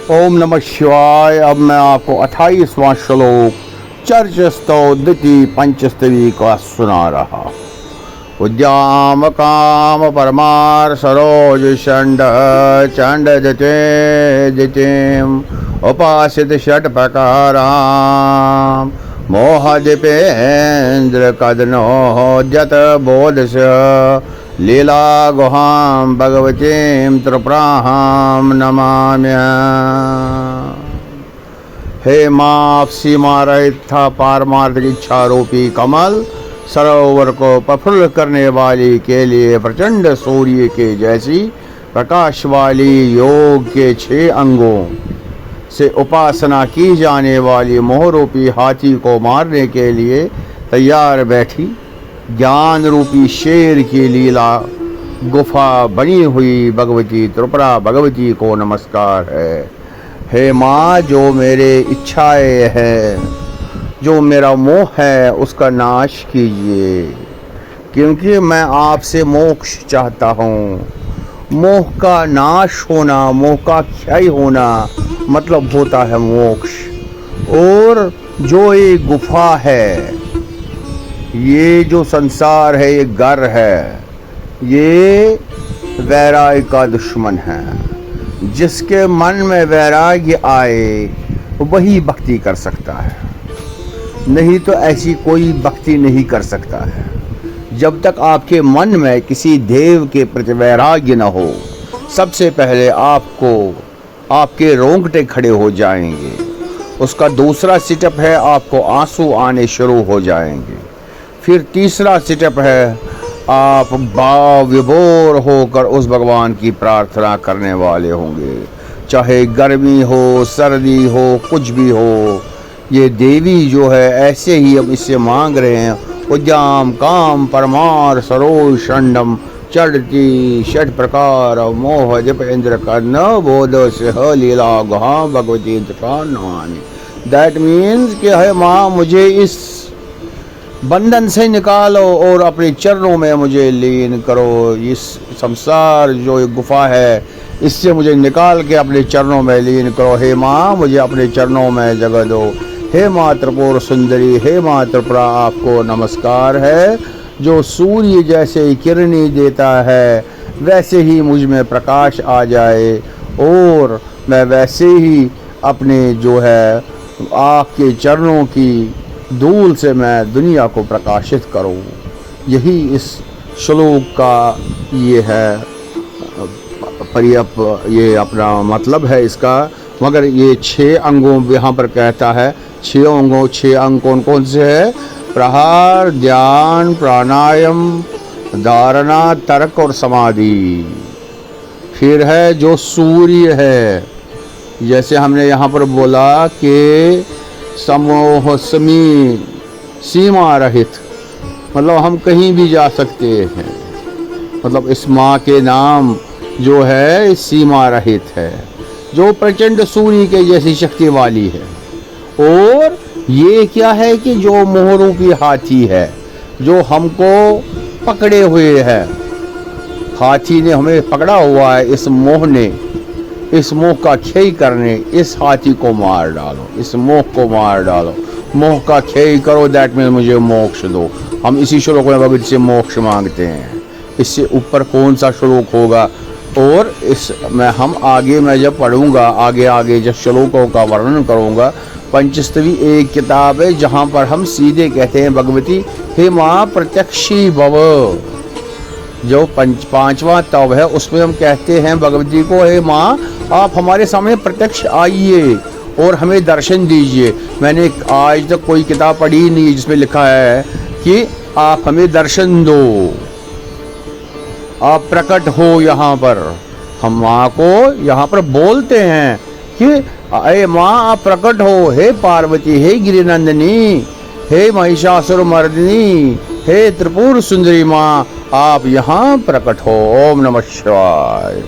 ओम नमः शिवाय। अब मैं आपको 28वां श्लोक चर्चस्तव द्वितीय पंचस्तवी का सुना रहा। उद्याम काम परमार सरोज चंड चंड दिते दितिम उपासित षट प्रकाराम मोह दीपेन्द्र कदनो जत बोधस लीला गुहां भगवतीं त्रिपुरां नमाम्यहम्। हे माँ, सीमा रहित था पारमार्थिक इच्छा रूपी कमल सरोवर को प्रफुल्ल करने वाली के लिए प्रचंड सूर्य के जैसी प्रकाश वाली योग के 6 अंगों से उपासना की जाने वाली मोह रूपी हाथी को मारने के लिए तैयार बैठी ज्ञान रूपी शेर की लीला गुफा बनी हुई भगवती त्रिपुरा भगवती को नमस्कार है। हे माँ, जो मेरे इच्छाएं है, जो मेरा मोह है, उसका नाश कीजिए, क्योंकि मैं आपसे मोक्ष चाहता हूँ। मोह का नाश होना, मोह का क्षय होना मतलब होता है मोक्ष। और जो ये गुफा है, ये जो संसार है, ये घर है, ये वैराग्य का दुश्मन है। जिसके मन में वैराग्य आए वही भक्ति कर सकता है, नहीं तो ऐसी कोई भक्ति नहीं कर सकता है। जब तक आपके मन में किसी देव के प्रति वैराग्य न हो, सबसे पहले आपके रोंगटे खड़े हो जाएंगे। उसका दूसरा स्टेप है, आपको आंसू आने शुरू हो जाएंगे। फिर तीसरा स्टेप है, आप भाव विभोर होकर उस भगवान की प्रार्थना करने वाले होंगे। चाहे गर्मी हो, सर्दी हो, कुछ भी हो, ये देवी जो है ऐसे ही हम इससे मांग रहे हैं। उद्याम काम परमार सरोज षंडम चढ़ती षट प्रकार मोह दीपेन्द्र कर्ण बोध से लीला गुहा भगवती नमामि। दैट मीन्स कि है माँ, मुझे इस बंधन से निकालो और अपने चरणों में मुझे लीन करो। इस संसार जो एक गुफा है, इससे मुझे निकाल के अपने चरणों में लीन करो। हे माँ, मुझे अपने चरणों में जगह दो। हे माँ त्रिपुर सुंदरी, हे माँ त्रिपुरा, आपको नमस्कार है। जो सूर्य जैसे किरणी देता है, वैसे ही मुझ में प्रकाश आ जाए और मैं वैसे ही अपने जो है आपके चरणों की धूल से मैं दुनिया को प्रकाशित करूं। यही इस श्लोक का ये है ये अपना मतलब है इसका। मगर ये 6 अंगों यहाँ पर कहता है, 6 अंग कौन कौन से है? प्रहार, ध्यान, प्राणायाम, धारणा, तर्क और समाधि। फिर है जो सूर्य है, जैसे हमने यहाँ पर बोला कि समोह समी सीमा रहित, मतलब हम कहीं भी जा सकते हैं। मतलब इस माँ के नाम जो है सीमा रहित है, जो प्रचंड सूर्य के जैसी शक्ति वाली है। और ये क्या है कि जो मोह रूपी हाथी है, जो हमको पकड़े हुए है, हाथी ने हमें पकड़ा हुआ है। इस मोह ने, इस मोह का क्षय करने, इस हाथी को मार डालो, इस मोह को मार डालो। मोह का क्षय करो, दैट मीन्स मुझे मोक्ष दो। हम इसी श्लोक में भगवत से मोक्ष मांगते हैं। इससे ऊपर कौन सा श्लोक होगा? और हम आगे मैं जब पढ़ूंगा, आगे जब श्लोकों का वर्णन करूंगा। पंचस्तवी एक किताब है जहाँ पर हम सीधे कहते हैं भगवती, हे माँ प्रत्यक्षी भव। जो 5वां तव है, उसमें हम कहते हैं भगवती को, हे माँ, आप हमारे सामने प्रत्यक्ष आइए और हमें दर्शन दीजिए। मैंने आज तक कोई किताब पढ़ी नहीं जिसमें लिखा है कि आप हमें दर्शन दो, आप प्रकट हो यहाँ पर। हम माँ को यहाँ पर बोलते हैं कि हे माँ, आप प्रकट हो। हे पार्वती, हे गिरिनंदिनी, हे महिषासुर मर्दिनी, हे त्रिपुर सुंदरी माँ, आप यहाँ प्रकट हो। ओम नमः शिवाय।